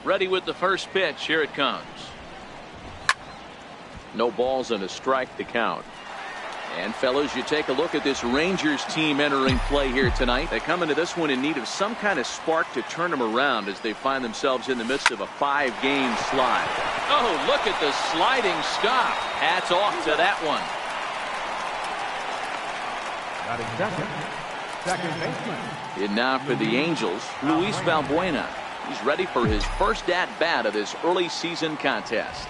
Ready with the first pitch. Here it comes. No balls and a strike to count. And fellas, you take a look at this Rangers team entering play here tonight. They come into this one in need of some kind of spark to turn them around as they find themselves in the midst of a 5-game slide. Oh, look at the sliding stop. Hats off to that one. Second baseman. And now for the Angels, Luis Valbuena. He's ready for his first at-bat of this early season contest.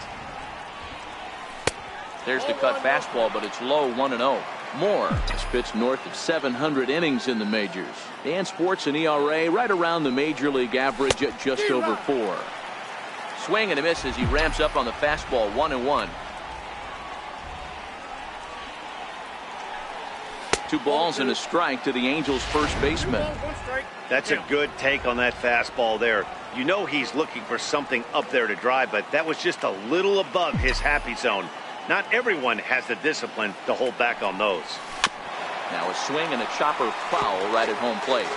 There's the cut fastball, but it's low, 1-0. Moore has pitched north of 700 innings in the majors and sports an ERA right around the major league average at just over 4. Swing and a miss as he ramps up on the fastball, 1-1. 2 balls and a strike to the Angels' first baseman. That's a good take on that fastball there. You know he's looking for something up there to drive, but that was just a little above his happy zone. Not everyone has the discipline to hold back on those. Now a swing and a chopper foul right at home plate.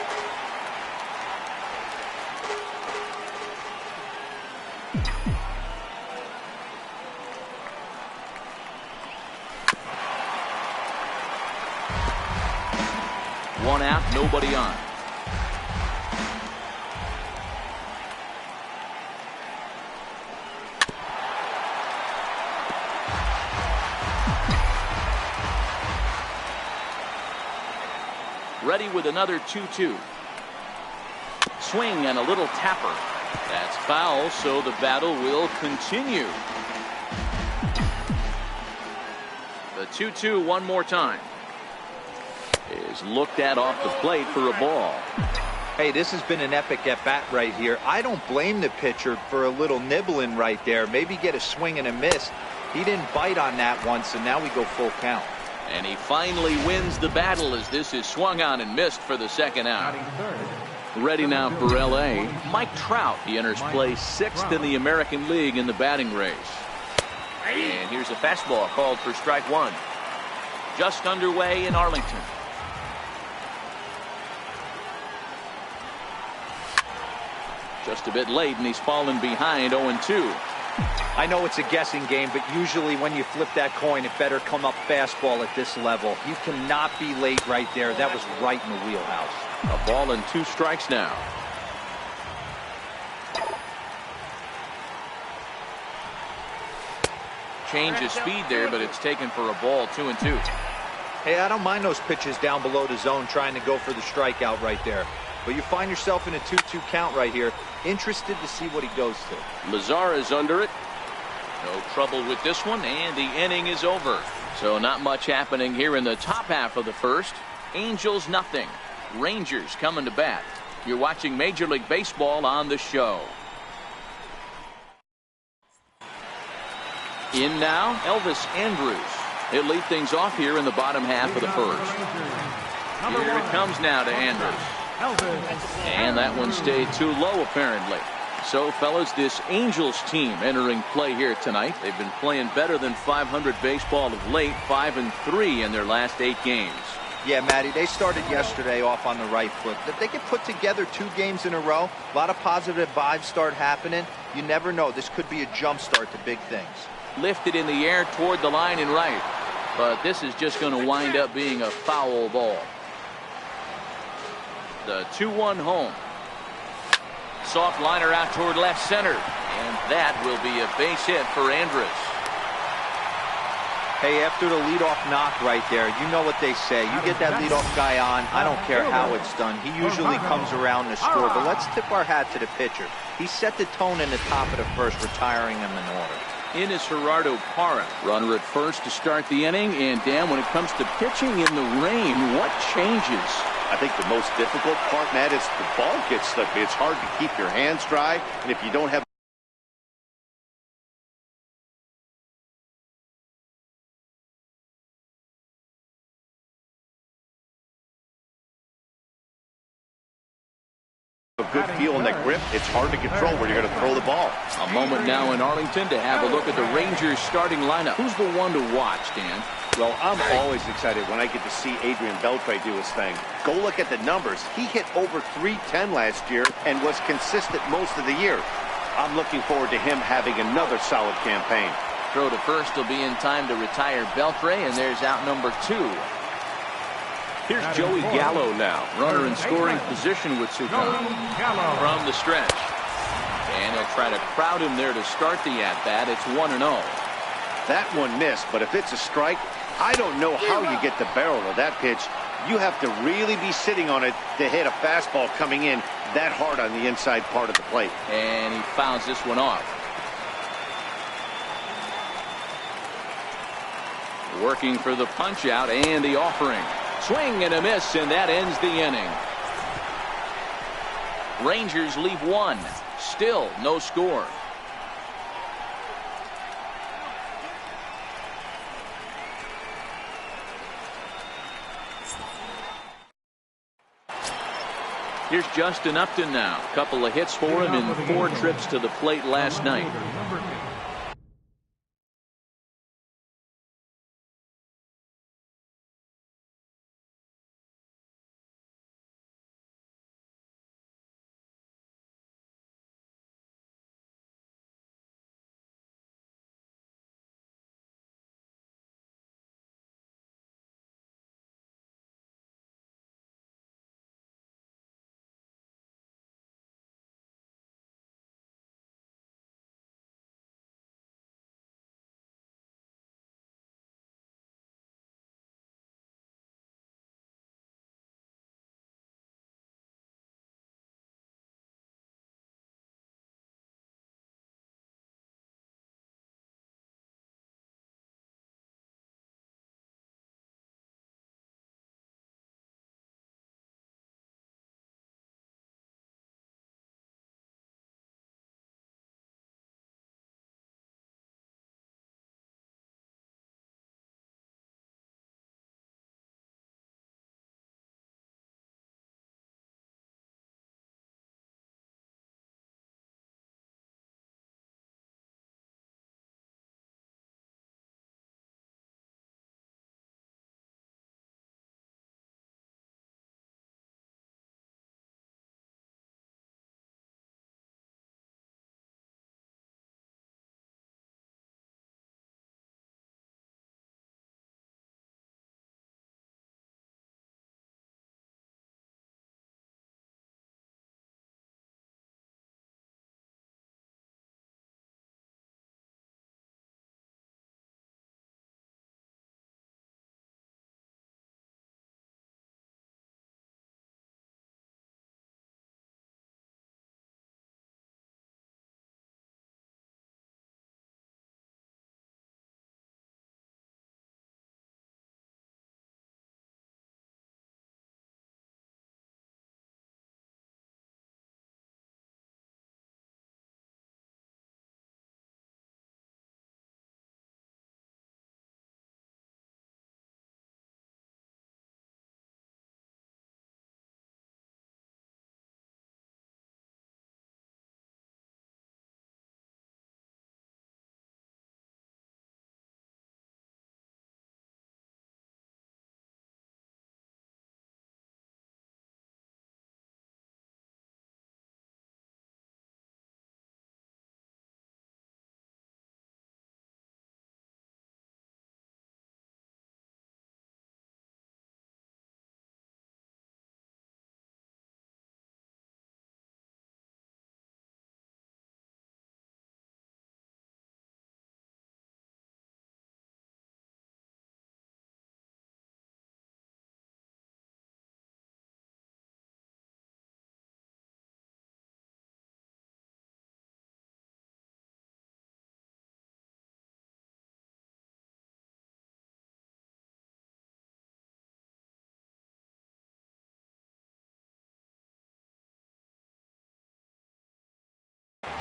One out, nobody on. Ready with another 2-2. Swing and a little tapper. That's foul, so the battle will continue. The 2-2 one more time. Is looked at off the plate for a ball. Hey, this has been an epic at bat right here. I don't blame the pitcher for a little nibbling right there. Maybe get a swing and a miss. He didn't bite on that one, so now we go full count. And he finally wins the battle as this is swung on and missed for the second out. Ready now for L.A. Mike Trout. He enters play 6th in the American League in the batting race. And here's a fastball called for strike 1. Just underway in Arlington. Just a bit late, and he's fallen behind 0-2. I know it's a guessing game, but usually when you flip that coin, it better come up fastball at this level. You cannot be late right there. That was right in the wheelhouse. A ball and 2 strikes now. Change of speed there, but it's taken for a ball, 2-2. Hey, I don't mind those pitches down below the zone trying to go for the strikeout right there. But you find yourself in a 2-2 count right here. Interested to see what he goes to. Lazar is under it. No trouble with this one, and the inning is over. So not much happening here in the top half of the first. Angels nothing. Rangers coming to bat. You're watching Major League Baseball on the show. In now, Elvis Andrus. He'll lead things off here in the bottom half of the first. Here it comes now to Andrus. And that one stayed too low, apparently. So, fellas, this Angels team entering play here tonight. They've been playing better than 500 baseball of late, 5-3 in their last 8 games. Yeah, Matty, they started yesterday off on the right foot. If they can put together 2 games in a row, a lot of positive vibes start happening. You never know. This could be a jump start to big things. Lifted in the air toward the line and right. But this is just going to wind up being a foul ball. The 2-1 home. Soft liner out toward left center. And that will be a base hit for Andrus. Hey, after the leadoff knock right there, you know what they say. You get that leadoff guy on, I don't care how it's done. He usually comes around to score. But let's tip our hat to the pitcher. He set the tone in the top of the first, retiring him in order. In is Gerardo Parra. Runner at first to start the inning. And Dan, when it comes to pitching in the rain, what changes? I think the most difficult part, Matt, is the ball gets stuck. It's hard to keep your hands dry. And if you don't have a good feel in that grip, it's hard to control where you're going to throw the ball. A moment now in Arlington to have a look at the Rangers starting lineup. Who's the one to watch, Dan? Well, I'm always excited when I get to see Adrian Beltre do his thing. Go look at the numbers. He hit over .310 last year and was consistent most of the year. I'm looking forward to him having another solid campaign. Throw to first will be in time to retire Beltre, and there's out number 2. Here's Joey Gallo now, runner in scoring position with Sukan from the stretch. And he'll try to crowd him there to start the at-bat. It's 1-0. That one missed, but if it's a strike, I don't know how you get the barrel of that pitch. You have to really be sitting on it to hit a fastball coming in that hard on the inside part of the plate. And he fouls this one off. Working for the punch out and the offering. Swing and a miss, and that ends the inning. Rangers leave 1. Still no score. Here's Justin Upton now. Couple of hits for him in 4 trips to the plate last night.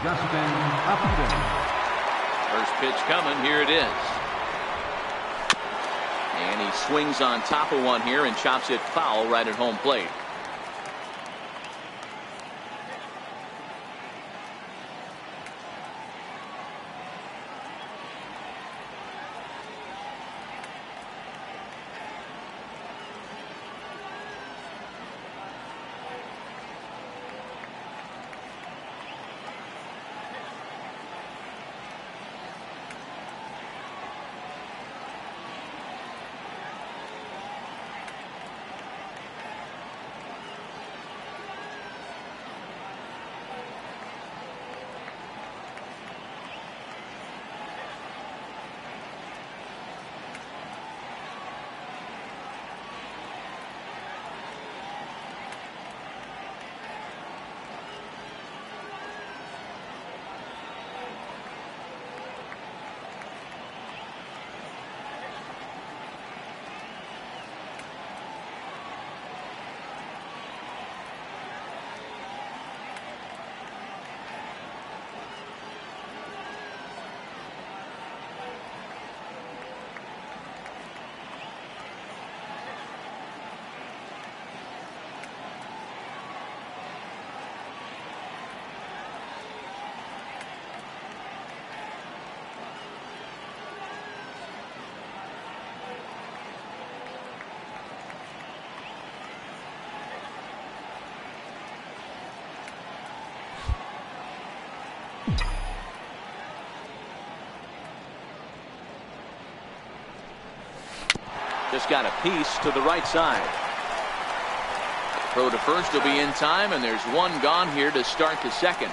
Justin Upton. First pitch coming. Here it is. And he swings on top of one here and chops it foul right at home plate. Just got a piece to the right side. Throw to first will be in time, and there's one gone here to start the second.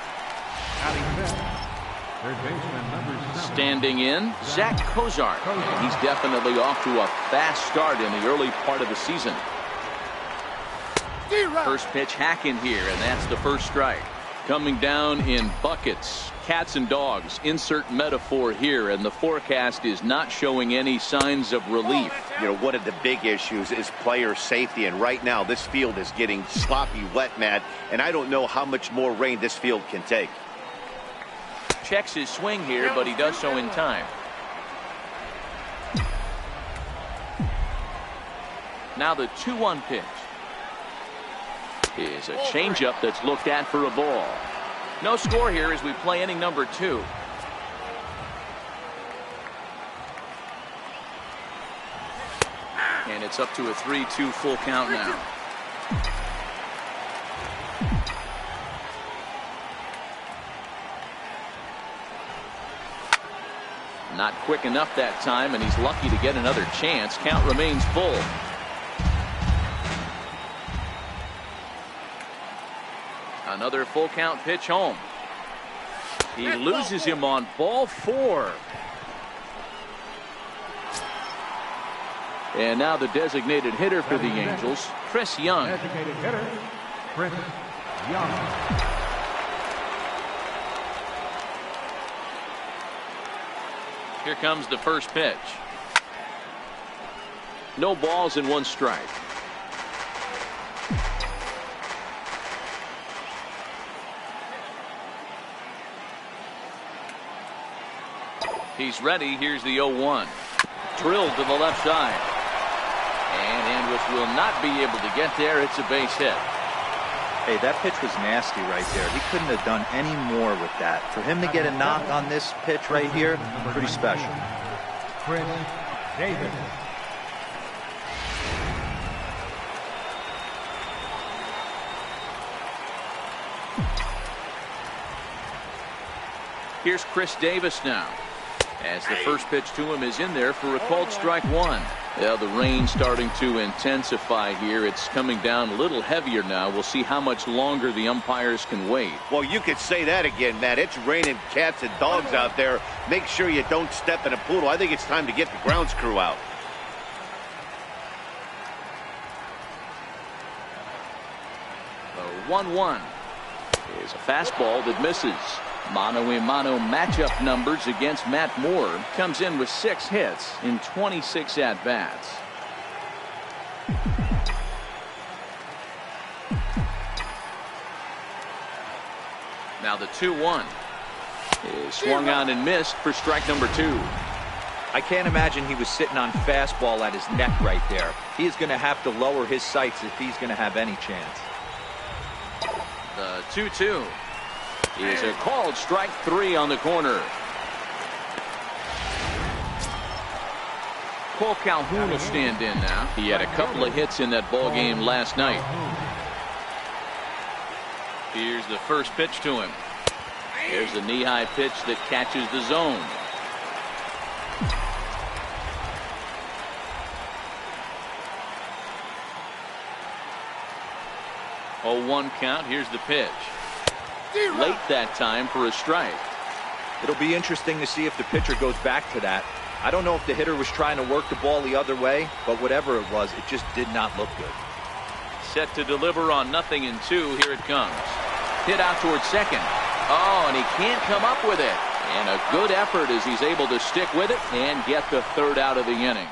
Third baseman, number 7. Standing in, Zach Cozart. He's definitely off to a fast start in the early part of the season. First pitch hack in here, and that's the first strike. Coming down in buckets, cats and dogs, insert metaphor here, and the forecast is not showing any signs of relief. You know, one of the big issues is player safety, and right now this field is getting sloppy wet, Matt, and I don't know how much more rain this field can take. Checks his swing here, but he does so in time. Now the 2-1 pitch is a changeup that's looked at for a ball. No score here as we play inning number 2. And it's up to a 3-2 full count now. Not quick enough that time, and he's lucky to get another chance. Count remains full. Another full count pitch home. He loses him on ball 4. And now the designated hitter for the Angels, Chris Young. Designated hitter, Chris Young. Here comes the first pitch. No balls and 1 strike. He's ready. Here's the 0-1. Drilled to the left side. And Andrus will not be able to get there. It's a base hit. Hey, that pitch was nasty right there. He couldn't have done any more with that. For him to get a knock on this pitch right here, pretty special. Chris Davis. Here's Chris Davis now, as the first pitch to him is in there for a called strike 1. Yeah, the rain starting to intensify here. It's coming down a little heavier now. We'll see how much longer the umpires can wait. Well, you could say that again, Matt. It's raining cats and dogs out there. Make sure you don't step in a poodle. I think it's time to get the grounds crew out. The 1-1 is a fastball that misses. Mano-a-mano matchup numbers against Matt Moore. Comes in with 6 hits in 26 at-bats. Now the 2-1 is swung on and missed for strike number 2. I can't imagine he was sitting on fastball at his neck right there. He is going to have to lower his sights if he's going to have any chance. The 2-2 is a called strike 3 on the corner. Cole Calhoun will stand in now. He had a couple of hits in that ball game last night. Here's the first pitch to him. Here's a knee-high pitch that catches the zone. Oh, 1 count. Here's the pitch. Late that time for a strike. It'll be interesting to see if the pitcher goes back to that. I don't know if the hitter was trying to work the ball the other way, but whatever it was, it just did not look good. Set to deliver on 0-2. Here it comes. Hit out towards second. Oh, and he can't come up with it. And a good effort as he's able to stick with it and get the 3rd out of the inning.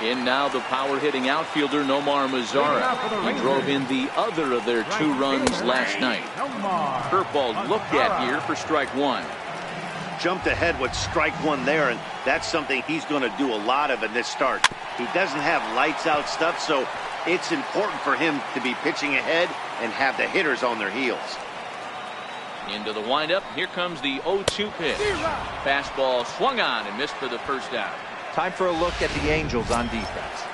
In now the power-hitting outfielder Nomar Mazara. He drove in the other of their 2 runs last night. Curveball looked at here for strike 1. Jumped ahead with strike 1 there, and that's something he's going to do a lot of in this start. He doesn't have lights-out stuff, so it's important for him to be pitching ahead and have the hitters on their heels. Into the windup. Here comes the 0-2 pitch. Fastball swung on and missed for the first out. Time for a look at the Angels on defense.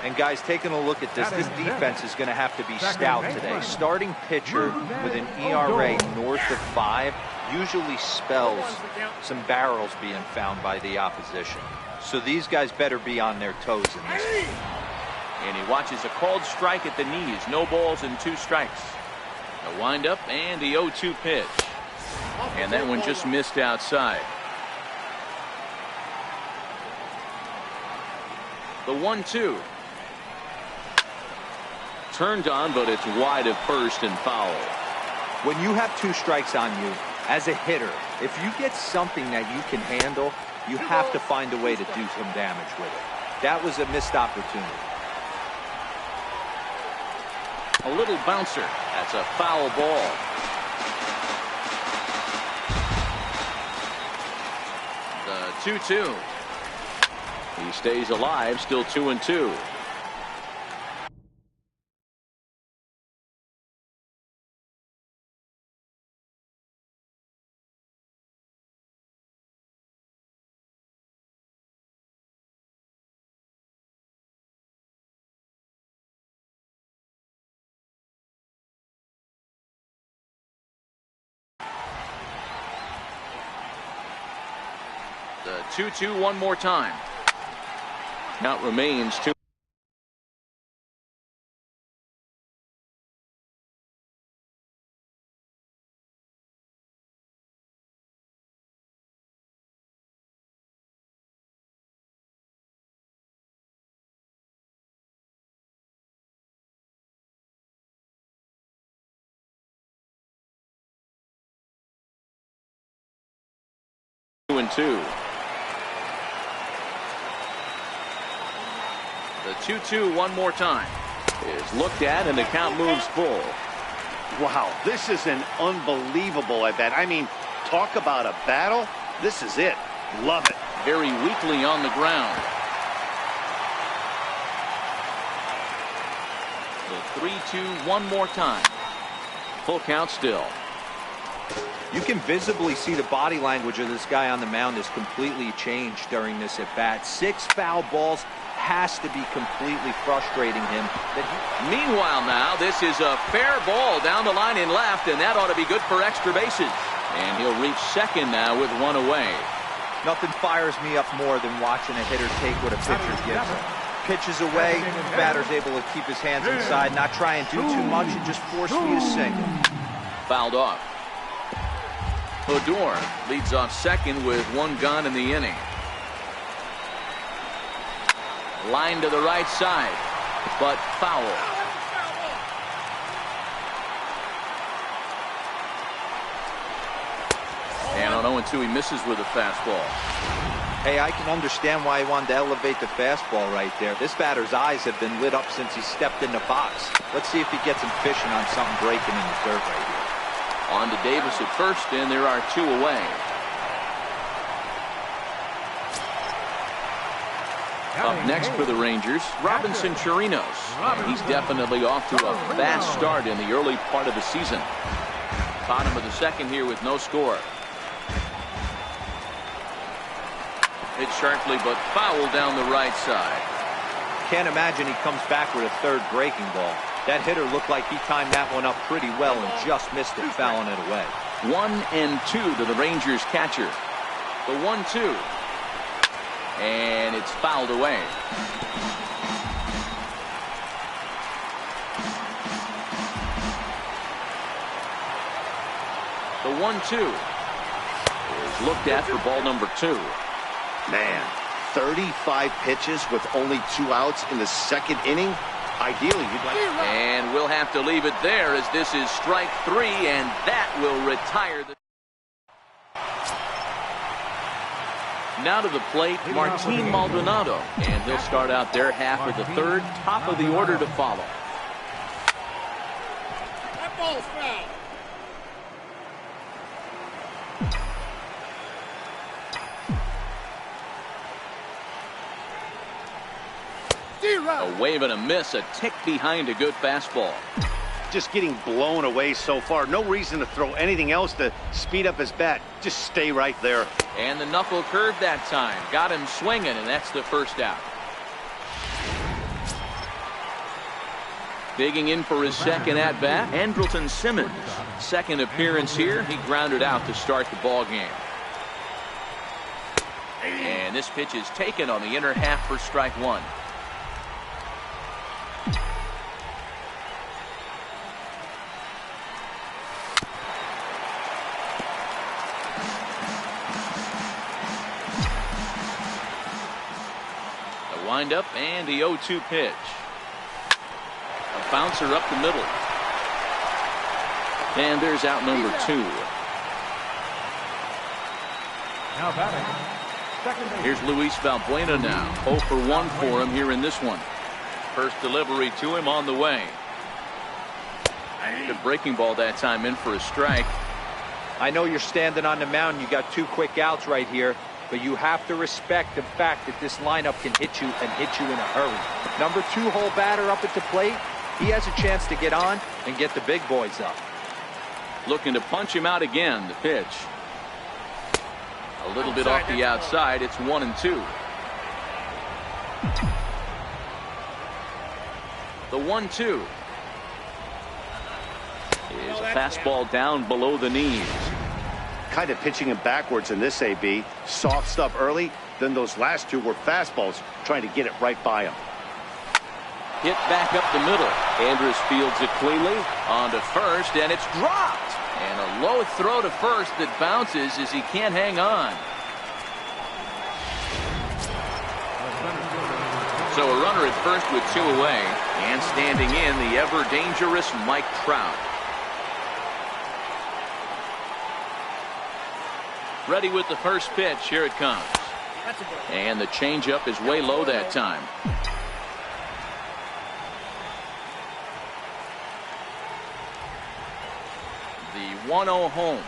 And guys, taking a look at this defense is going to have to be stout today. Starting pitcher with an ERA north of 5. usually spells some barrels being found by the opposition. So these guys better be on their toes in this. And he watches a called strike at the knees. No balls and 2 strikes. A windup and the 0-2 pitch. And that one just missed outside. The 1-2. Turned on, but it's wide of first and foul. When you have 2 strikes on you, as a hitter, if you get something that you can handle, you have to find a way to do some damage with it. That was a missed opportunity. A little bouncer. That's a foul ball. The 2-2. He stays alive, still 2-2. The 2-2 one more time. Count remains 2. And 2. The 2-2 one more time is looked at, and the count moves full. Wow, this is an unbelievable at bat. I mean, talk about a battle. This is it. Love it. Very weakly on the ground. The 3-2 one more time. Full count still. You can visibly see the body language of this guy on the mound has completely changed during this at bat. 6 foul balls has to be completely frustrating him. Meanwhile now, this is a fair ball down the line in left, and that ought to be good for extra bases. And he'll reach second now with 1 away. Nothing fires me up more than watching a hitter take what a pitcher gives him. Pitches away, batter's able to keep his hands inside, not try and do too much, and just force me to single. Fouled off. Odor leads off second with 1 gone in the inning. Line to the right side, but foul. And on 0-2, he misses with a fastball. Hey, I can understand why he wanted to elevate the fastball right there. This batter's eyes have been lit up since he stepped in the box. Let's see if he gets him fishing on something breaking in the dirt right here. On to Davis at first, and there are 2 away. Up next for the Rangers, Robinson Chirinos. And he's definitely off to a fast start in the early part of the season. Bottom of the second here with no score. Hit sharply, but foul down the right side. Can't imagine he comes back with a 3rd breaking ball. That hitter looked like he timed that one up pretty well and just missed it, fouling it away. 1-2 to the Rangers catcher. The 1-2. And it's fouled away. The 1-2 is looked at for ball number 2. Man, 35 pitches with only 2 outs in the 2nd inning. Ideally, you'd like. And we'll have to leave it there as this is strike 3, and that will retire the. Now to the plate, Martin Maldonado, and he'll start out their half of the 3rd, top of the order to follow. That ball's foul. A wave and a miss, a tick behind a good fastball. Just getting blown away so far. No reason to throw anything else to speed up his bat. Just stay right there. And the knuckle curve that time. Got him swinging, and that's the first out. Digging in for his second at-bat, Andrelton Simmons. Second appearance here. He grounded out to start the ball game. And this pitch is taken on the inner half for strike one. The windup and the 0-2 pitch. A bouncer up the middle. And there's out number 2. Now batting. Here's Luis Valbuena now. 0 for 1 for him here in this one. First delivery to him on the way. Good breaking ball that time, in for a strike. I know you're standing on the mound. You got 2 quick outs right here, but you have to respect the fact that this lineup can hit you and hit you in a hurry. Number 2 hole batter up at the plate. He has a chance to get on and get the big boys up. Looking to punch him out again. The pitch. A little bit off the outside. It's 1-2. The 1-2 is a fastball down below the knees. Kind of pitching him backwards in this AB. Soft stuff early, then those last 2 were fastballs, trying to get it right by him. Hit back up the middle. Andrus fields it cleanly on to first, and it's dropped. And a low throw to first that bounces as he can't hang on. So a runner at first with 2 away, and standing in the ever dangerous Mike Trout. Ready with the first pitch. Here it comes. And the changeup is way low that time. The 1-0 home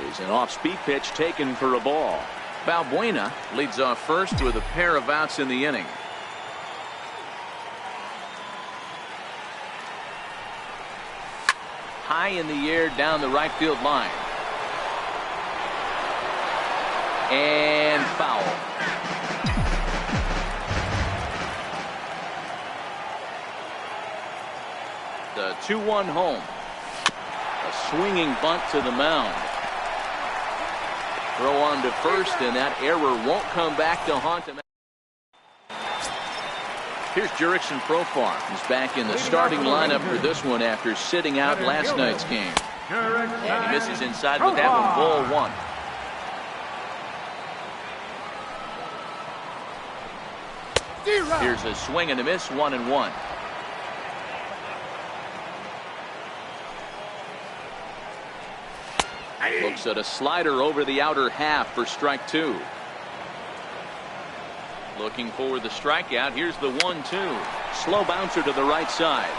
is an off-speed pitch taken for a ball. Valbuena leads off first with a pair of outs in the inning. High in the air down the right field line. And foul. The 2-1 home. A swinging bunt to the mound. Throw on to first, and that error won't come back to haunt him. Here's Jurickson Profar. He's back in the starting lineup for this one after sitting out last night's game. And he misses inside with that one. Ball 1. Here's a swing and a miss. 1-1. Looks at a slider over the outer half for strike 2. Looking for the strikeout. Here's the 1-2. Slow bouncer to the right side.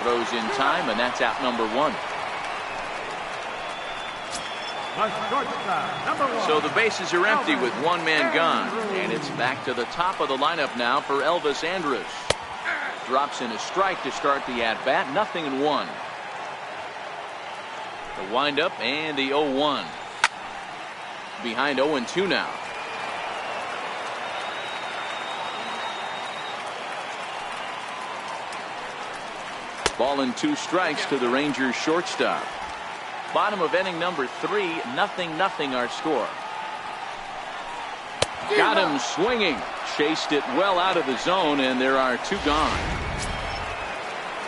Throws in time, and that's out number 1. So the bases are empty with 1 man gone, and it's back to the top of the lineup now for Elvis Andrus. Drops in a strike to start the at-bat. 0-1. The windup and the 0-1. Behind 0-2 now. Ball and 2 strikes to the Rangers shortstop. Bottom of inning number 3, 0-0 our score. Got him swinging. Chased it well out of the zone, and there are 2 gone.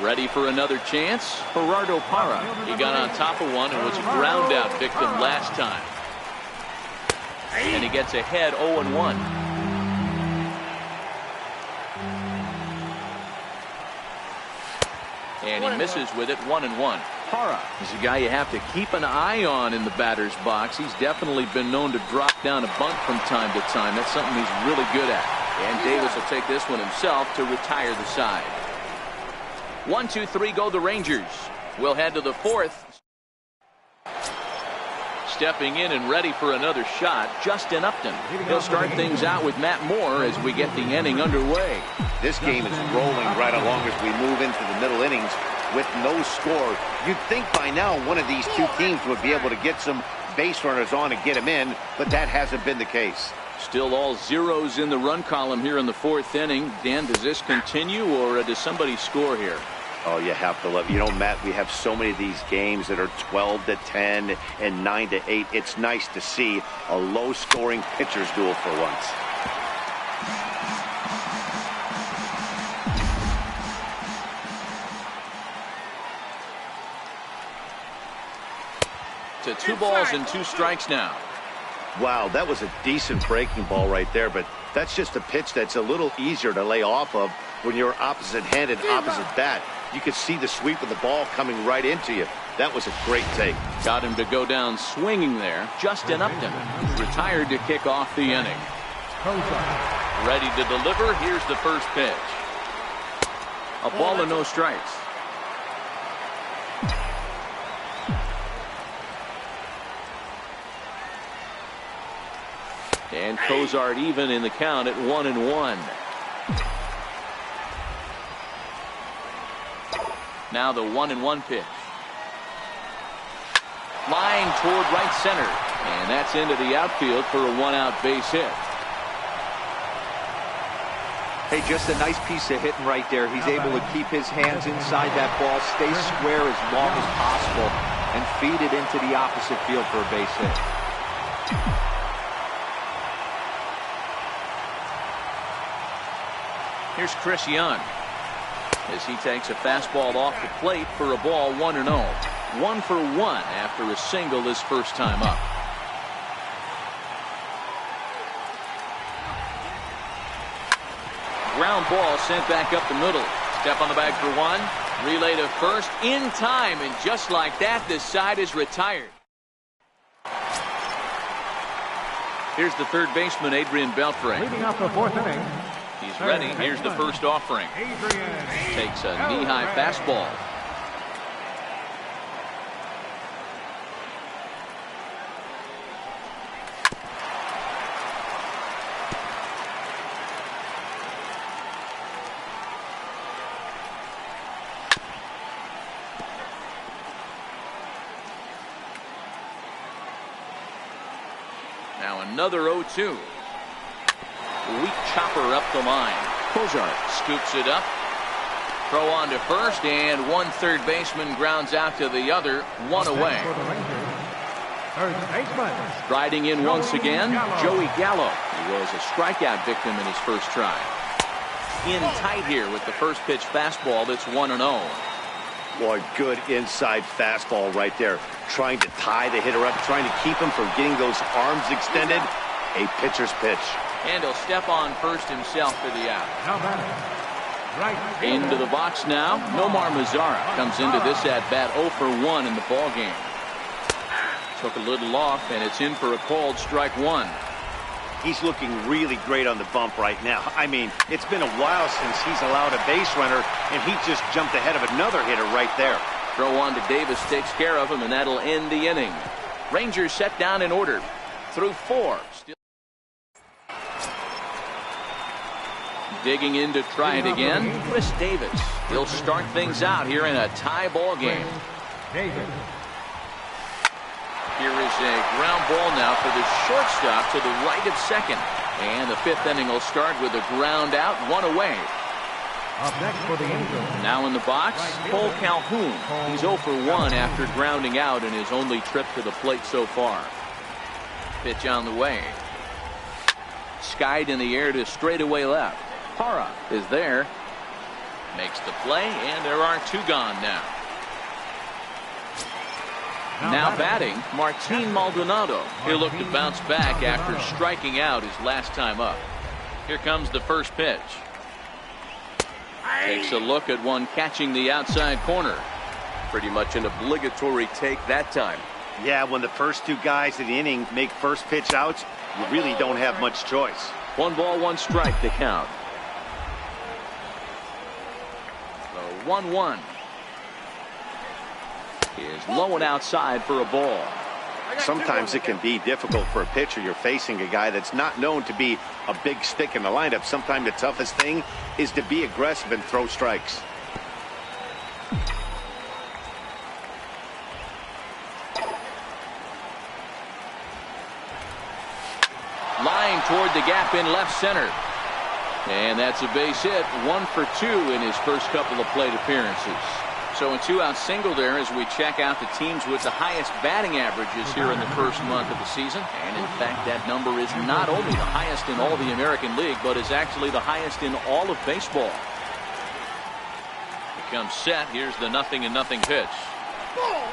Ready for another chance? Gerardo Parra. He got on top of one and was a ground out victim last time. And he gets ahead 0-1. And he misses with it. 1-1. Parra is a guy you have to keep an eye on in the batter's box. He's definitely been known to drop down a bunt from time to time. That's something he's really good at. And Davis will take this one himself to retire the side. 1-2-3 go the Rangers. We'll head to the 4th. Stepping in and ready for another shot, Justin Upton. He'll start things out with Matt Moore as we get the inning underway. This game is rolling right along as we move into the middle innings with no score. You'd think by now one of these 2 teams would be able to get some base runners on and get them in, but that hasn't been the case. Still all zeros in the run column here in the fourth inning. Dan, does this continue, or does somebody score here? Oh, you have to love. You know, Matt, we have so many of these games that are 12-10 and 9-8. It's nice to see a low-scoring pitcher's duel for once. To 2 balls and 2 strikes now. Wow, that was a decent breaking ball right there, but that's just a pitch that's a little easier to lay off of when you're opposite-handed, opposite bat. You could see the sweep of the ball coming right into you. That was a great take. Got him to go down swinging there. Justin Upton retired to kick off the inning. Ready to deliver. Here's the first pitch. A ball and no strikes. And Cozart even in the count at 1-1. Now the 1-1 pitch. Line toward right center. And that's into the outfield for a 1-out base hit. Hey, just a nice piece of hitting right there. He's able to keep his hands inside that ball, stay square as long as possible, and feed it into the opposite field for a base hit. Here's Chris Young as he takes a fastball off the plate for a ball 1-0. 1 for 1 after a single his first time up. Ground ball sent back up the middle. Step on the bag for 1. Relay to first in time, and just like that, the side is retired. Here's the third baseman, Adrian Beltre. Leading off the fourth inning. He's ready. Here's the first offering. Takes a knee-high fastball. Now another 0-2. Weak chopper up the line. Cozart scoops it up. Throw on to first, and one third baseman grounds out to the other. 1 away. Third baseman. Riding in once again, Joey Gallo. He was a strikeout victim in his first try. In tight here with the first pitch fastball that's 1-0. Boy, good inside fastball right there. Trying to tie the hitter up, trying to keep him from getting those arms extended. A pitcher's pitch. And he'll step on first himself for the out. Now batting. Right. Into the box now. Nomar Mazara comes into this at-bat 0 for 1 in the ball game. Took a little off, and it's in for a called strike 1. He's looking really great on the bump right now. I mean, it's been a while since he's allowed a base runner, and he just jumped ahead of another hitter right there. Throw on to Davis takes care of him, and that'll end the inning. Rangers set down in order through 4. Still digging in to try it again. Chris Davis. He'll start things out here in a tie ball game. Davis. Here is a ground ball now for the shortstop to the right of second. And the fifth inning will start with a ground out, 1 away. Up next for the Angels. Now in the box, Cole Calhoun. He's 0 for 1 after grounding out in his only trip to the plate so far. Pitch on the way. Skied in the air to straightaway left. Parra is there. Makes the play, and there are 2 gone now. Now batting, Martin Maldonado. He'll look to bounce back after striking out his last time up. Here comes the first pitch. Takes a look at one catching the outside corner. Pretty much an obligatory take that time. Yeah, when the first 2 guys in the inning make first pitch outs, you really don't have much choice. 1 ball, 1 strike to count. The 1-1 is low and outside for a ball. Sometimes it can be difficult for a pitcher. You're facing a guy that's not known to be a big stick in the lineup. Sometimes the toughest thing is to be aggressive and throw strikes. Line toward the gap in left center. And that's a base hit. 1 for 2 in his first couple of plate appearances. So a 2-out single there as we check out the teams with the highest batting averages here in the first month of the season. And in fact, that number is not only the highest in all the American League, but is actually the highest in all of baseball. It comes set. Here's the 0-0 pitch.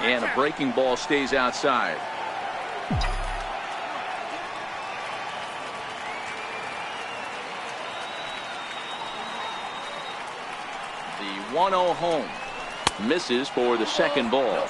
And a breaking ball stays outside. The 1-0 home. Misses for the second ball.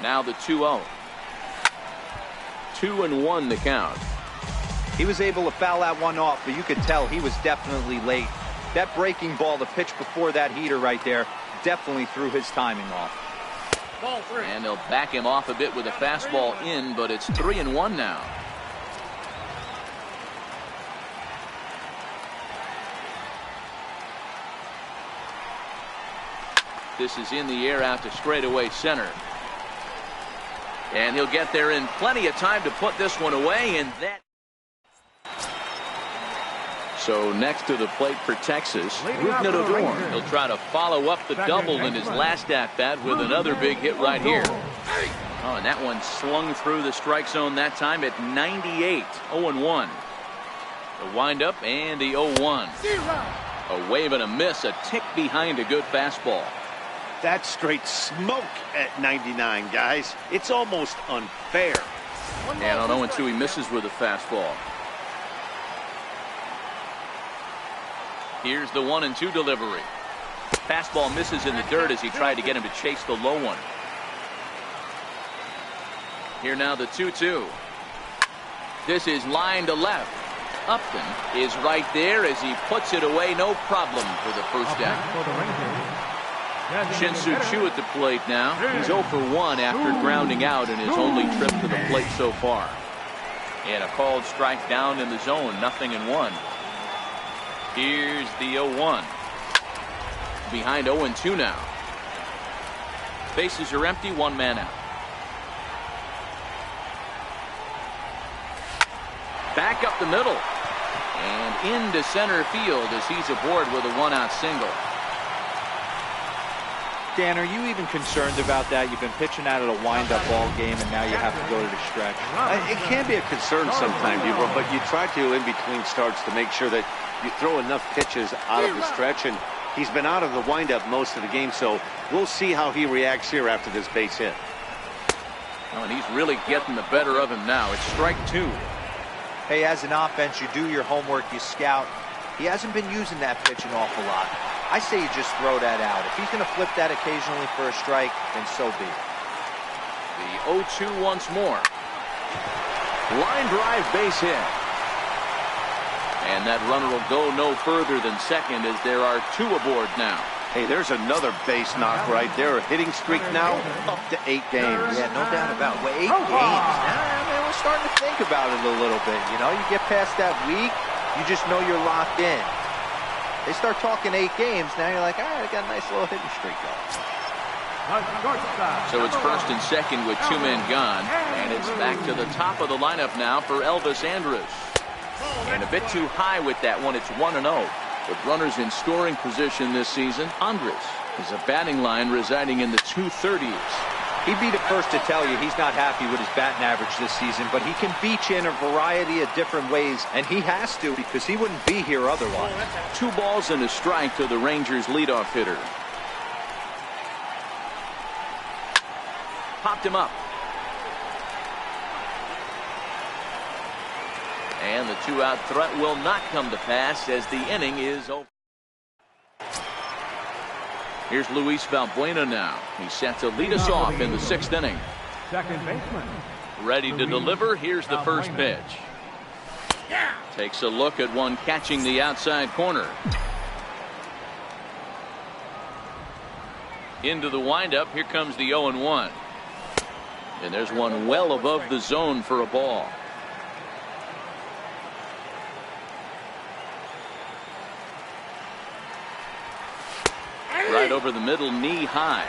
Now the 2-0. 2-1 the count. He was able to foul that one off, but you could tell he was definitely late. That breaking ball, the pitch before that heater right there, definitely threw his timing off. Ball 3. And they'll back him off a bit with a fastball in, but it's 3-1 now. This is in the air out to straightaway center. And he'll get there in plenty of time to put this one away, and that. So next to the plate for Texas, Rougned Odor. He'll try to follow up the double in his last at-bat with another big hit right here. Oh, and that one slung through the strike zone that time at 98. 0-1. The windup and the 0-1. A wave and a miss, a tick behind a good fastball. That's straight smoke at 99, guys. It's almost unfair. And on 0-2, he misses with a fastball. Here's the 1-2 delivery. Fastball misses in the dirt as he tried to get him to chase the low one. Here now the 2-2. This is line to left. Upton is right there as he puts it away. No problem for the first out. Shin-Soo Choo at the plate now. He's 0 for 1 after grounding out in his only trip to the plate so far. And a called strike down in the zone. 0-1. Here's the 0-1. Behind 0-2 now. Bases are empty. 1 man out. Back up the middle. And into center field as he's aboard with a 1-out single. Dan, are you even concerned about that? You've been pitching out of a wind-up ball game, and now you have to go to the stretch. It can be a concern sometimes, but you try to, in between starts, to make sure that you throw enough pitches out of the stretch, and He's been out of the windup most of the game, so we'll see how he reacts here after this base hit. Oh, and he's really getting the better of him now. It's strike 2. Hey, as an offense, you do your homework, you scout. He hasn't been using that pitch an awful lot. I say you just throw that out. If he's going to flip that occasionally for a strike, then so be it. The 0-2 once more. Line drive base hit. And that runner will go no further than second as there are 2 aboard now. Hey, there's another base knock right there. A hitting streak now up to 8 games. Yeah, no doubt about it. Well, 8 games. Now, man, we're starting to think about it a little bit. You know, you get past that week, you just know you're locked in. They start talking 8 games, now you're like, all right, I got a nice little hitting streak going. So it's first and second with 2 men gone, and it's back to the top of the lineup now for Elvis Andrus. And a bit too high with that one. It's 1-0. With runners in scoring position this season, Andrus is a batting line residing in the 230s. He'd be the first to tell you he's not happy with his batting average this season, but he can beat you in a variety of different ways, and he has to because he wouldn't be here otherwise. 2 balls and a strike to the Rangers leadoff hitter. Popped him up. And the 2-out threat will not come to pass as the inning is over. Here's Luis Valbuena now. He's set to lead us off in the 6th inning. Second baseman. Ready to deliver. Here's the first pitch. Takes a look at one catching the outside corner. Into the windup. Here comes the 0-1. And there's one well above the zone for a ball. Right over the middle, knee high.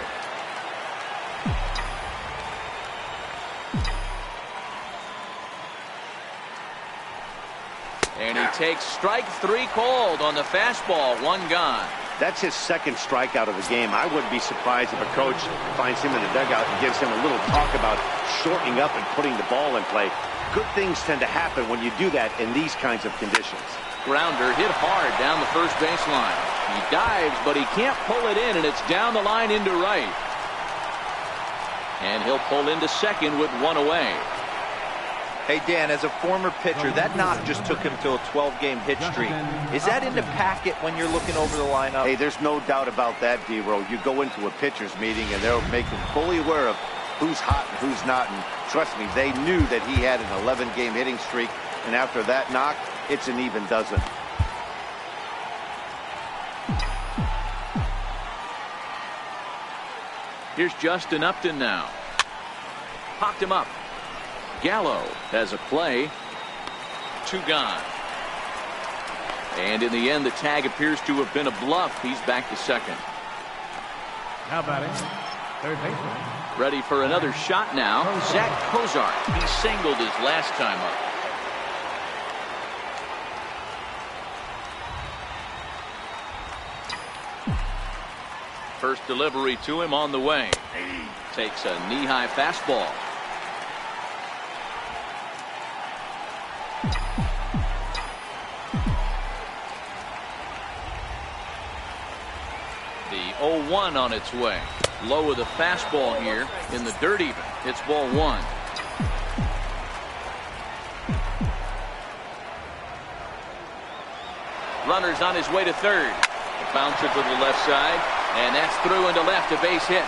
And he takes strike 3 called on the fastball. 1 gone. That's his 2nd strikeout of the game. I wouldn't be surprised if a coach finds him in the dugout and gives him a little talk about shortening up and putting the ball in play. Good things tend to happen when you do that in these kinds of conditions. Grounder hit hard down the first baseline. He dives, but he can't pull it in, and it's down the line into right. And he'll pull into second with 1 away. Hey, Dan, as a former pitcher, that knock just took him to a 12-game hit streak. Is that in the packet when you're looking over the lineup? Hey, there's no doubt about that, D-Row. You go into a pitcher's meeting, and they'll make him fully aware of who's hot and who's not. And trust me, they knew that he had an 11-game hitting streak. And after that knock, it's an even dozen. Here's Justin Upton now. Popped him up. Gallo has a play. 2 gone. And in the end, the tag appears to have been a bluff. He's back to second. Now batting, third baseman. Ready for another shot now. Zach Cozart. He singled his last time up. First delivery to him on the way. Takes a knee-high fastball. The 0-1 on its way. Low with a fastball here in the dirt even. It's ball 1. Runner's on his way to third. Bouncer to the left side, and that's through into left, a base hit.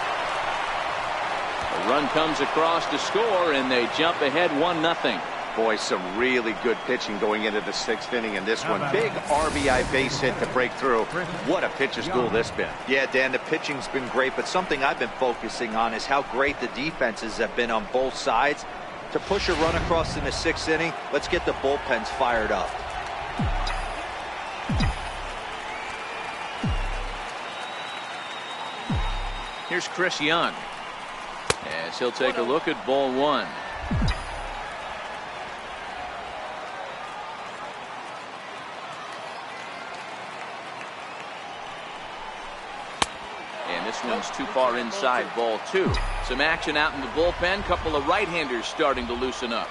A run comes across to score, and they jump ahead 1-0. Boy, some really good pitching going into the 6th inning in this one. Big RBI base hit to break through. What a pitcher's duel this been. Yeah, Dan, the pitching's been great, but something I've been focusing on is how great the defenses have been on both sides. To push a run across in the 6th inning, let's get the bullpens fired up. Here's Chris Young, as he'll take a look at ball 1. And this one's too far inside, ball 2. Some action out in the bullpen. Couple of right-handers starting to loosen up.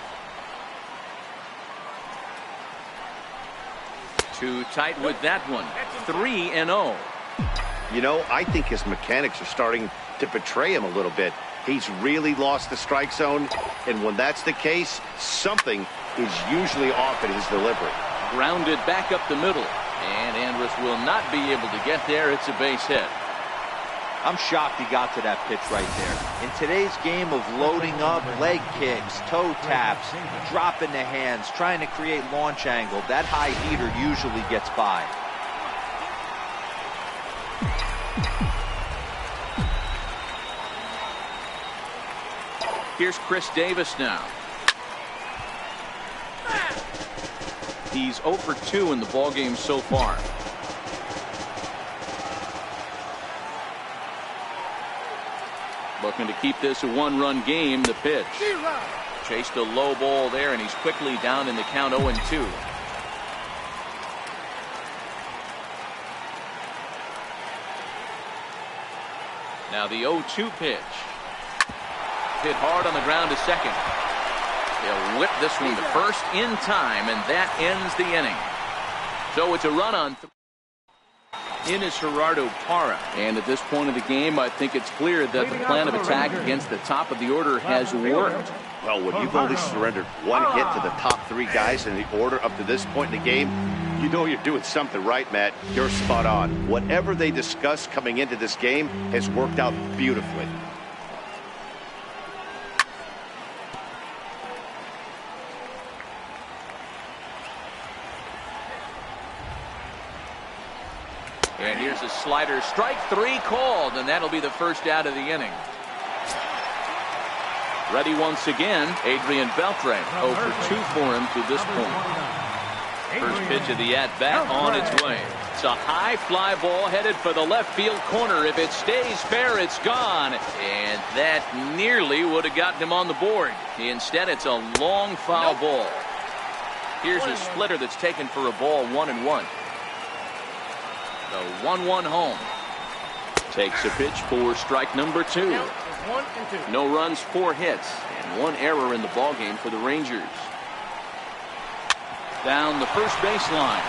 Too tight with that one. 3-0. You know, I think his mechanics are starting to betray him a little bit. He's really lost the strike zone, and when that's the case, something is usually off in his delivery. Grounded back up the middle, and Andrus will not be able to get there. It's a base hit. I'm shocked he got to that pitch right there. In today's game of loading up, leg kicks, toe taps, dropping the hands, trying to create launch angle, that high heater usually gets by. Here's Chris Davis now. He's 0 for 2 in the ballgame so far. Looking to keep this a one-run game. The pitch. Chased a low ball there, and he's quickly down in the count 0-2. Now the 0-2 pitch. Hit hard on the ground to second. He'll whip this one to first in time, and that ends the inning. So it's a run on in is Gerardo Parra. And at this point of the game, I think it's clear that the plan of attack against the top of the order has worked. Well, when you've only surrendered one hit to the top 3 guys in the order up to this point in the game, you know you're doing something right, Matt. You're spot on. Whatever they discussed coming into this game has worked out beautifully. And here's a slider. Strike 3 called, and that'll be the first out of the inning. Ready once again, Adrian Beltre. 0 for 2 for him to this point. First pitch of the at-bat on its way. It's a high fly ball headed for the left field corner. If it stays fair, it's gone. And that nearly would have gotten him on the board. Instead, it's a long foul ball. Here's a splitter that's taken for a ball 1-1. The 1-1 home. Takes a pitch for strike number 2. No runs, 4 hits, and 1 error in the ballgame for the Rangers. Down the first baseline.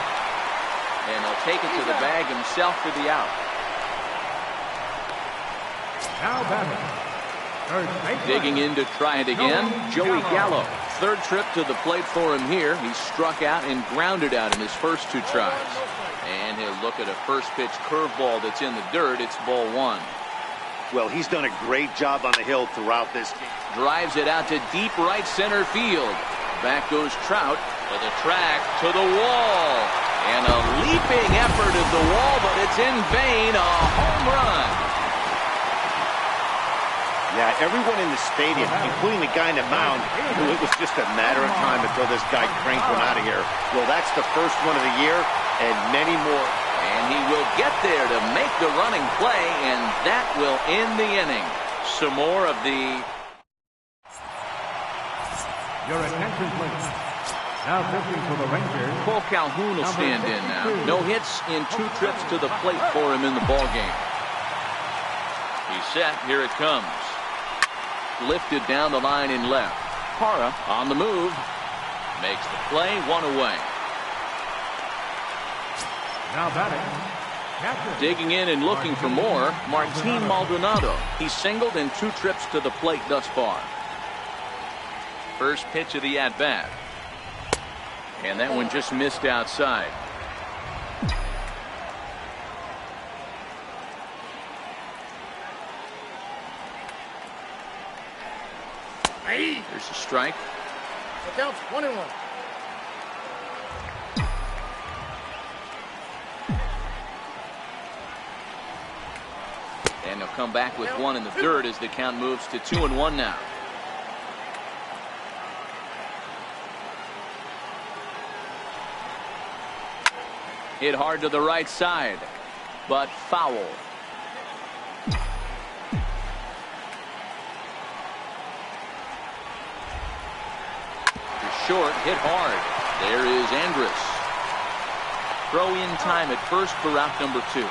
And he'll take it to the bag himself for the out. Now batting. Digging in to try it again, Joey Gallo. 3rd trip to the plate for him here. He struck out and grounded out in his first 2 tries. And he'll look at a first pitch curveball that's in the dirt. It's ball 1. Well, he's done a great job on the hill throughout this game. Drives it out to deep right center field. Back goes Trout to the track, to the wall. And a leaping effort at the wall, but it's in vain. A home run. Yeah, everyone in the stadium, including the guy in the mound, knew it was just a matter of time until this guy cranked one out of here. Well, that's the first one of the year, and many more. And he will get there to make the running play, and that will end the inning. Some more of the... Your attention, please. Now pitching for the Rangers. Cole Calhoun will stand in now. No hits in 2 trips to the plate for him in the ballgame. He's set. Here it comes. Lifted down the line in left. Parra on the move. Makes the play, 1 away. Now batting. Digging in and looking for more, Martin Maldonado. He's singled in 2 trips to the plate thus far. First pitch of the at-bat. And that one just missed outside. There's a strike. The count's 1-1. And they'll come back with 1 in the dirt as the count moves to 2-1 now. Hit hard to the right side, but foul. Short, hit hard. There is Andrus. Throw in time at first for route number 2.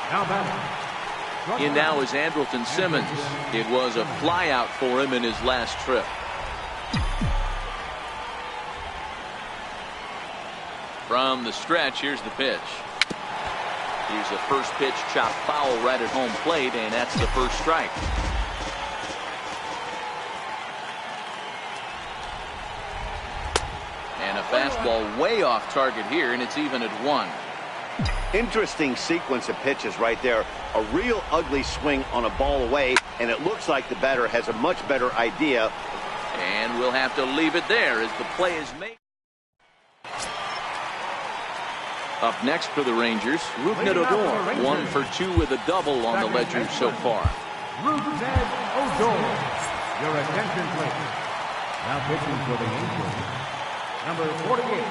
Now batting. In now is Andrelton Simmons. It was a flyout for him in his last trip. From the stretch, here's the pitch. Here's a first pitch chop foul right at home plate, and that's the first strike. And a fastball way off target here, and it's even at 1. Interesting sequence of pitches right there. A real ugly swing on a ball away, and it looks like the batter has a much better idea. And we'll have to leave it there as the play is made. Up next for the Rangers, Rougned Odor, 1 for 2 with a double on the ledger so far. Rougned Odor. Your attention, please. Now pitching for the Angels, number 48,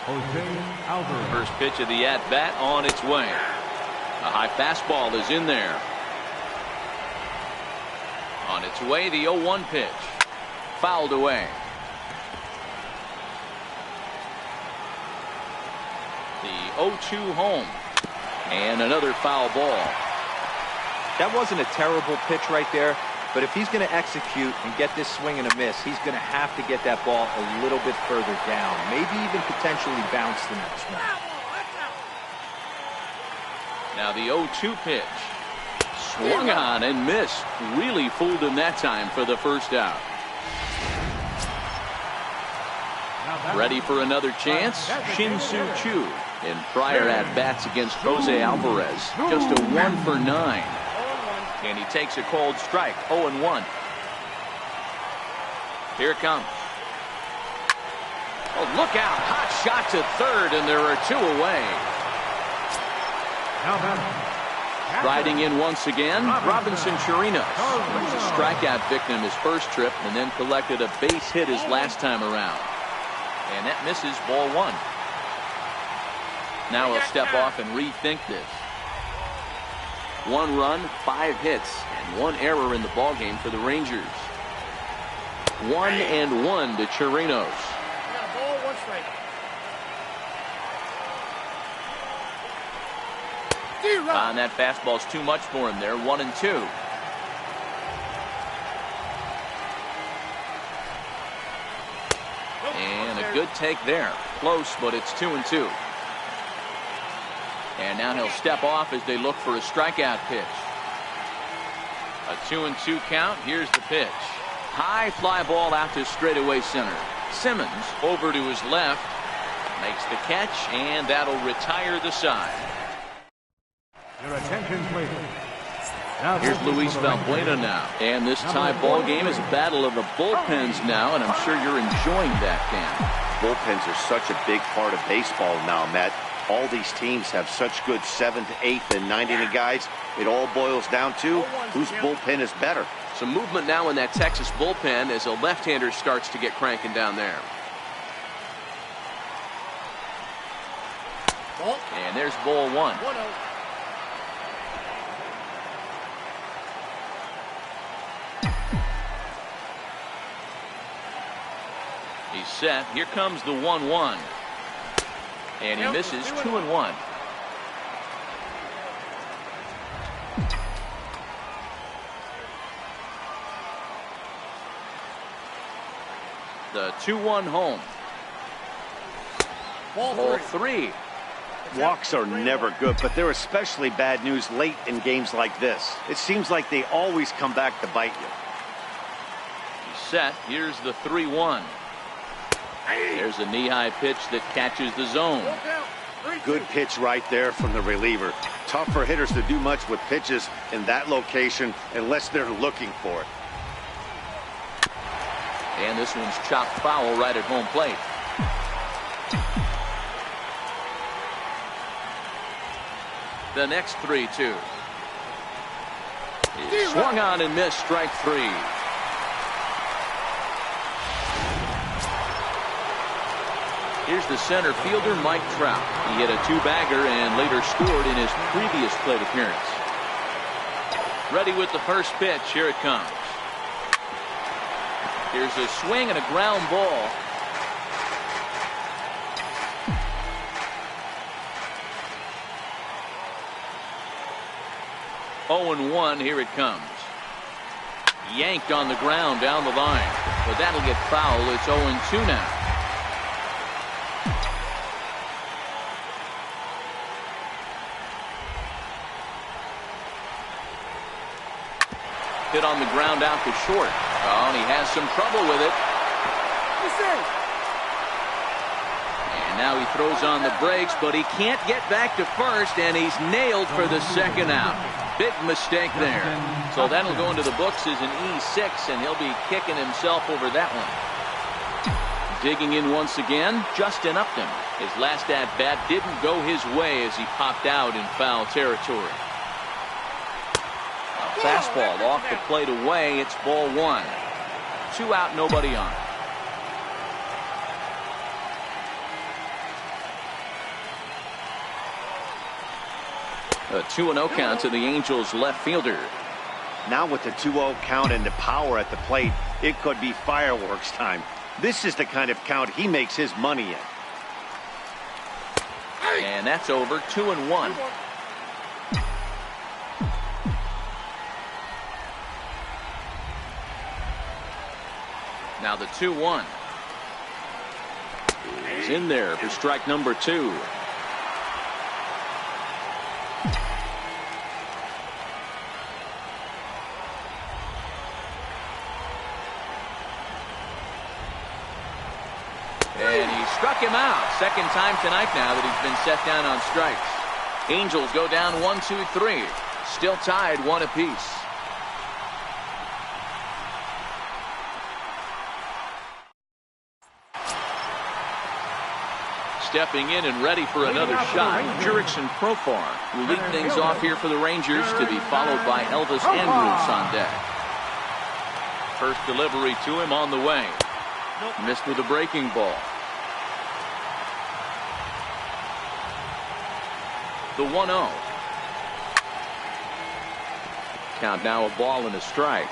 Jose Alvarez. First pitch of the at-bat on its way. A high fastball is in there. On its way, the 0-1 pitch. Fouled away. The 0-2 home. And another foul ball. That wasn't a terrible pitch right there, but if he's going to execute and get this swing and a miss, he's going to have to get that ball a little bit further down, maybe even potentially bounce the next one. Now the 0-2 pitch. Swung on and missed. Really fooled him that time for the first out. Ready for another chance? Shin-Soo Choo. In prior at-bats against Jose Alvarez, just a 1 for 9. And he takes a cold strike, 0-1. Here it comes. Oh, look out. Hot shot to third, and there are 2 away. Riding in once again, Robinson Chirinos. He was a strikeout victim his first trip and then collected a base hit his last time around. And that misses, ball 1. Now he'll step off and rethink this. 1 run, 5 hits, and 1 error in the ballgame for the Rangers. 1-1 to Chirinos. Got a ball, 1 strike. And that fastball's too much for him there. 1-2. And a good take there. Close, but it's 2-2. And now he'll step off as they look for a strikeout pitch. A 2-2 count. Here's the pitch. High fly ball out to straightaway center. Simmons over to his left. Makes the catch, and that'll retire the side. Your attention, please. Here's Luis Valbuena now. And this tie ball game is a battle of the bullpens now, and I'm sure you're enjoying that, Dan. Bullpens are such a big part of baseball now, Matt. All these teams have such good 7th, 8th, and 9th inning guys. It all boils down to whose bullpen is better. Some movement now in that Texas bullpen as a left-hander starts to get cranking down there. And there's ball 1. He's set. Here comes the 1-1. And he misses, 2-1. The 2-1 home. Ball 3. Walks are never good, but they're especially bad news late in games like this. It seems like they always come back to bite you. He's set. Here's the 3-1. There's a knee-high pitch that catches the zone. Good pitch right there from the reliever. Tough for hitters to do much with pitches in that location unless they're looking for it. And this one's chopped foul right at home plate. The next 3-2. Swung on and missed, strike 3. Here's the center fielder, Mike Trout. He hit a 2-bagger and later scored in his previous plate appearance. Ready with the first pitch. Here it comes. Here's a swing and a ground ball. Oh, 1. Here it comes. Yanked on the ground down the line. But that'll get foul. It's 0-2 now. hit on the ground out to short. Oh, and he has some trouble with it. And now he throws on the brakes, but he can't get back to first, and he's nailed for the second out. Big mistake there. So that'll go into the books as an E6, and he'll be kicking himself over that one. Digging in once again, Justin Upton. His last at-bat didn't go his way as he popped out in foul territory. A fastball off the plate away. It's ball one. 2 out, nobody on. A 2-0 count to the Angels left fielder. Now with the 2-0 count and the power at the plate, it could be fireworks time. This is the kind of count he makes his money in. And that's over. 2-1. Now the 2-1. He's in there for strike number 2. And he struck him out. Second time tonight now that he's been set down on strikes. Angels go down 1-2-3. Still tied 1 apiece. Stepping in and ready for another shot, Jurickson Profar will lead things off here for the Rangers, to be followed by Elvis Andrus on deck. First delivery to him on the way. Missed with a breaking ball. The 1-0. Count now, a ball and a strike.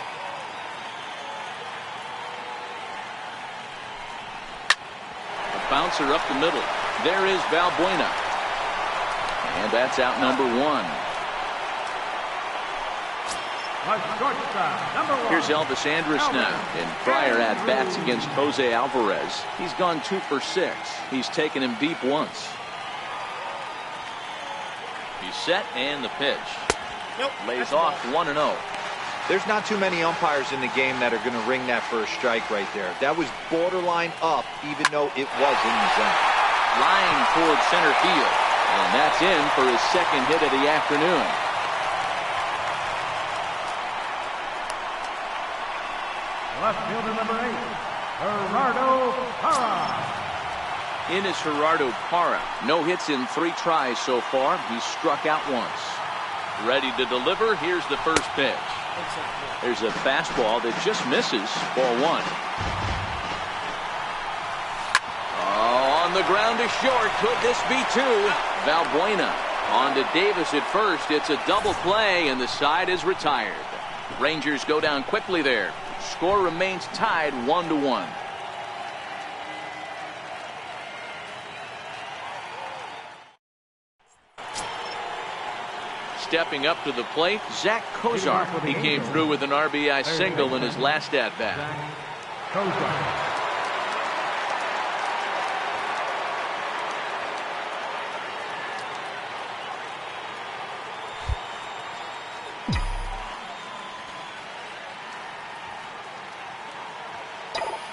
A bouncer up the middle. There is Valbuena. And that's out number 1. Here's Elvis Andrus now. In prior at-bats against Jose Alvarez, he's gone 2 for 6. He's taken him deep once. He's set, and the pitch. Lays off 1-0. There's not too many umpires in the game that are going to ring that first strike right there. That was borderline up, even though it was in the zone. Line towards center field. And that's in for his second hit of the afternoon. Left fielder number 8, Gerardo Parra. In is Gerardo Parra. No hits in 3 tries so far. He's struck out once. Ready to deliver. Here's the first pitch. There's a fastball that just misses. Ball 1. Oh, on the ground to short. Could this be 2? Valbuena on to Davis at first. It's a double play, and the side is retired. Rangers go down quickly there. Score remains tied 1-1. Stepping up to the plate, Zach Kozar. He came through with an RBI single in his last at-bat.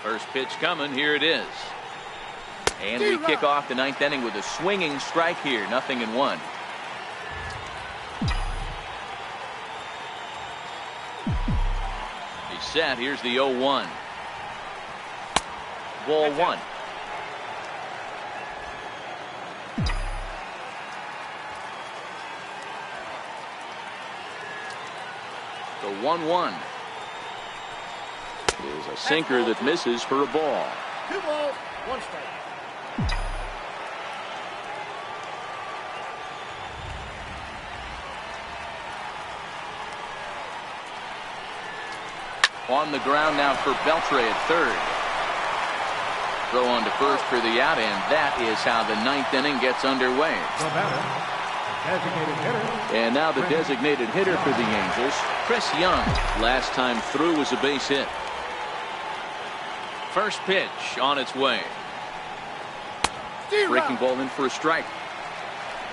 First pitch coming. Here it is. And we kick off the 9th inning with a swinging strike here. 0-1. He's set. Here's the 0-1. Ball 1. The 1-1. Is a sinker that misses for a ball. 2 balls, 1 strike. On the ground now for Beltre at third. Throw on to first for the out, and that is how the 9th inning gets underway. And now the designated hitter for the Angels, Chris Young. Last time through was a base hit. First pitch on its way. Breaking ball in for a strike.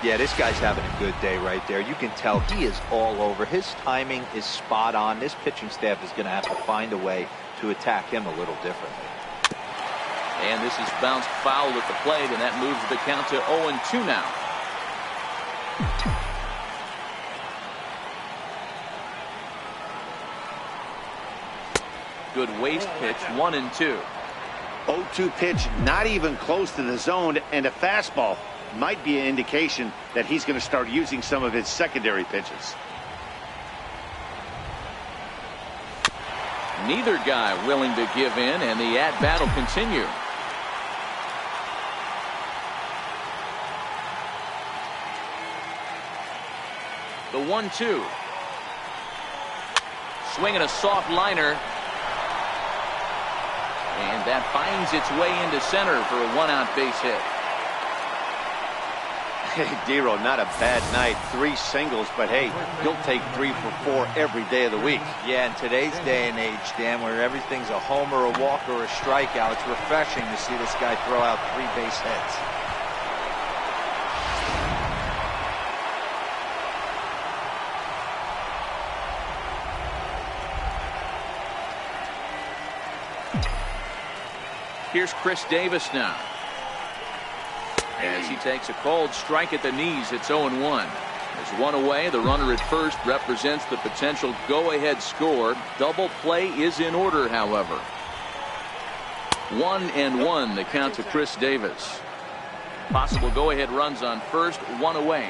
Yeah, this guy's having a good day right there. You can tell he is all over. His timing is spot on. This pitching staff is going to have to find a way to attack him a little differently. And this is bounced foul at the plate, and that moves the count to 0-2 now. Good waste pitch, 1-2. 0-2 pitch, not even close to the zone, and a fastball might be an indication that he's going to start using some of his secondary pitches. Neither guy willing to give in, and the at-bat will continue. The 1-2. Swinging a soft liner. And that finds its way into center for a one-out base hit. Hey, Dero, not a bad night. 3 singles, but hey, he'll take 3 for 4 every day of the week. Yeah, in today's day and age, Dan, where everything's a homer, a walk, or a strikeout, it's refreshing to see this guy throw out 3 base hits. Here's Chris Davis now. As he takes a cold strike at the knees, it's 0-1. There's one away. The runner at first represents the potential go-ahead score. Double play is in order, however. 1-1, the count to Chris Davis. Possible go-ahead runs on first, 1 away.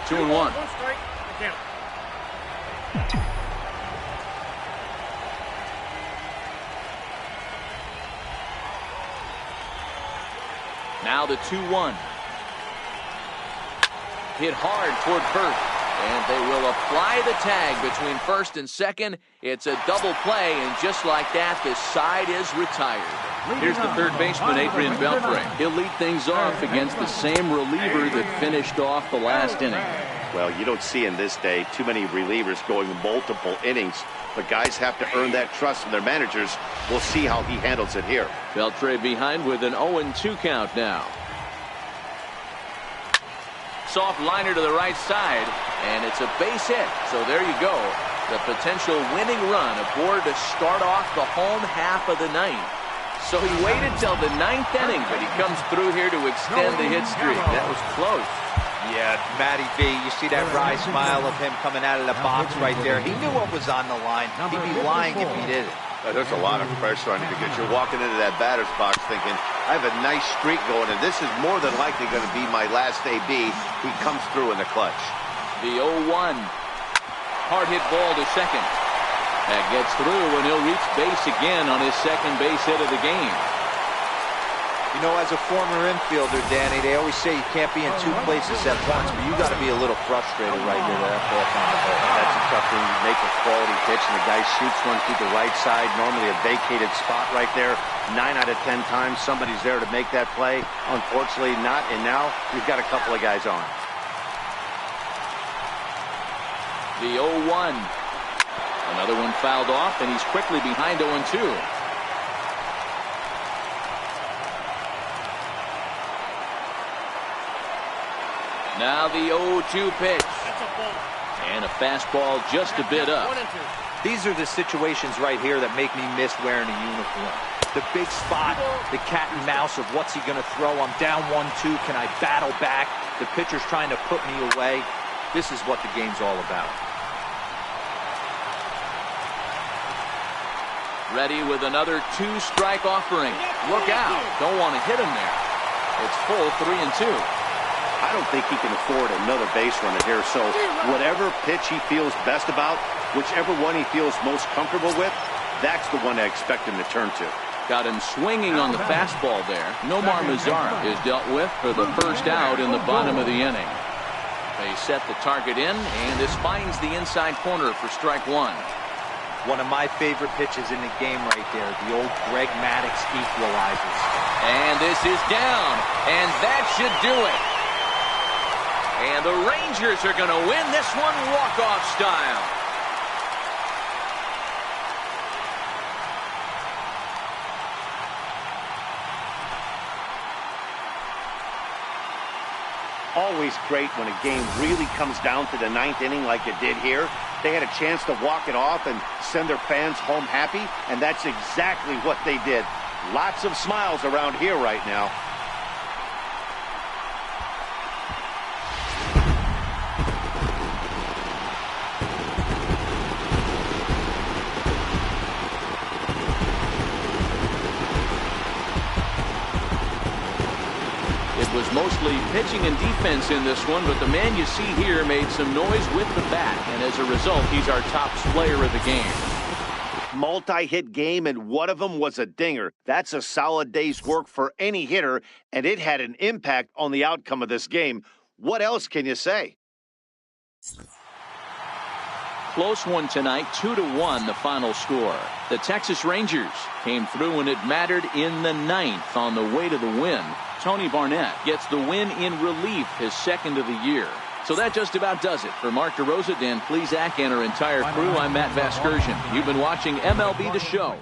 Two and one. One strike. Count. Now the 2-1. Hit hard toward first. And they will apply the tag between first and second. It's a double play, and just like that, this side is retired. Here's the third baseman, Adrian Beltre. He'll lead things off against the same reliever that finished off the last inning. Well, you don't see in this day too many relievers going multiple innings, but guys have to earn that trust from their managers. We'll see how he handles it here. Beltre behind with an 0-2 count now. Soft liner to the right side, and it's a base hit. So there you go. The potential winning run aboard to start off the home half of the ninth. So he waited till the 9th inning, but he comes through here to extend the hit streak. That was close. Yeah, Matty V, you see that wry smile of him coming out of the box right there. He knew what was on the line. He'd be lying if he didn't. There's a lot of pressure on you because you're walking into that batter's box thinking, I have a nice streak going, and this is more than likely going to be my last AB. He comes through in the clutch. The 0-1. Hard hit ball to second. That gets through, and he'll reach base again on his second base hit of the game. You know, as a former infielder, Danny, they always say you can't be in 2 places at once, but you got to be a little frustrated right here. That's a tough thing. You make a quality pitch, and the guy shoots one through the right side, normally a vacated spot right there. 9 out of 10 times, somebody's there to make that play. Unfortunately, not, and now we've got a couple of guys on. The 0-1. Another one fouled off, and he's quickly behind 0-2. Now the 0-2 pitch. And a fastball just a bit up. These are the situations right here that make me miss wearing a uniform. The big spot, the cat and mouse of what's he going to throw. I'm down 1-2. Can I battle back? The pitcher's trying to put me away. This is what the game's all about. Ready with another 2-strike offering. Look out. Don't want to hit him there. It's full 3-2. I don't think he can afford another base runner here. So whatever pitch he feels best about, whichever one he feels most comfortable with, that's the one I expect him to turn to. Got him swinging on the fastball there. Nomar Mazara is dealt with for the first out in the bottom of the inning. They set the target in, and this finds the inside corner for strike 1. One of my favorite pitches in the game right there, the old Greg Maddux equalizers. And this is down, and that should do it. And the Rangers are going to win this one walk-off style. always great when a game really comes down to the ninth inning like it did here. They had a chance to walk it off and send their fans home happy, and that's exactly what they did. Lots of smiles around here right now. It was mostly pitching and defense in this one, but the man you see here made some noise with the bat, and as a result, he's our top player of the game. Multi-hit game, and one of them was a dinger. That's a solid day's work for any hitter, and it had an impact on the outcome of this game. What else can you say? Close one tonight, 2-1 the final score. The Texas Rangers came through when it mattered in the ninth on the way to the win. Tony Barnett gets the win in relief, his second of the year. So that just about does it. For Mark DeRosa, Dan Plesac, and our entire crew, I'm Matt Vasgersian. You've been watching MLB The Show.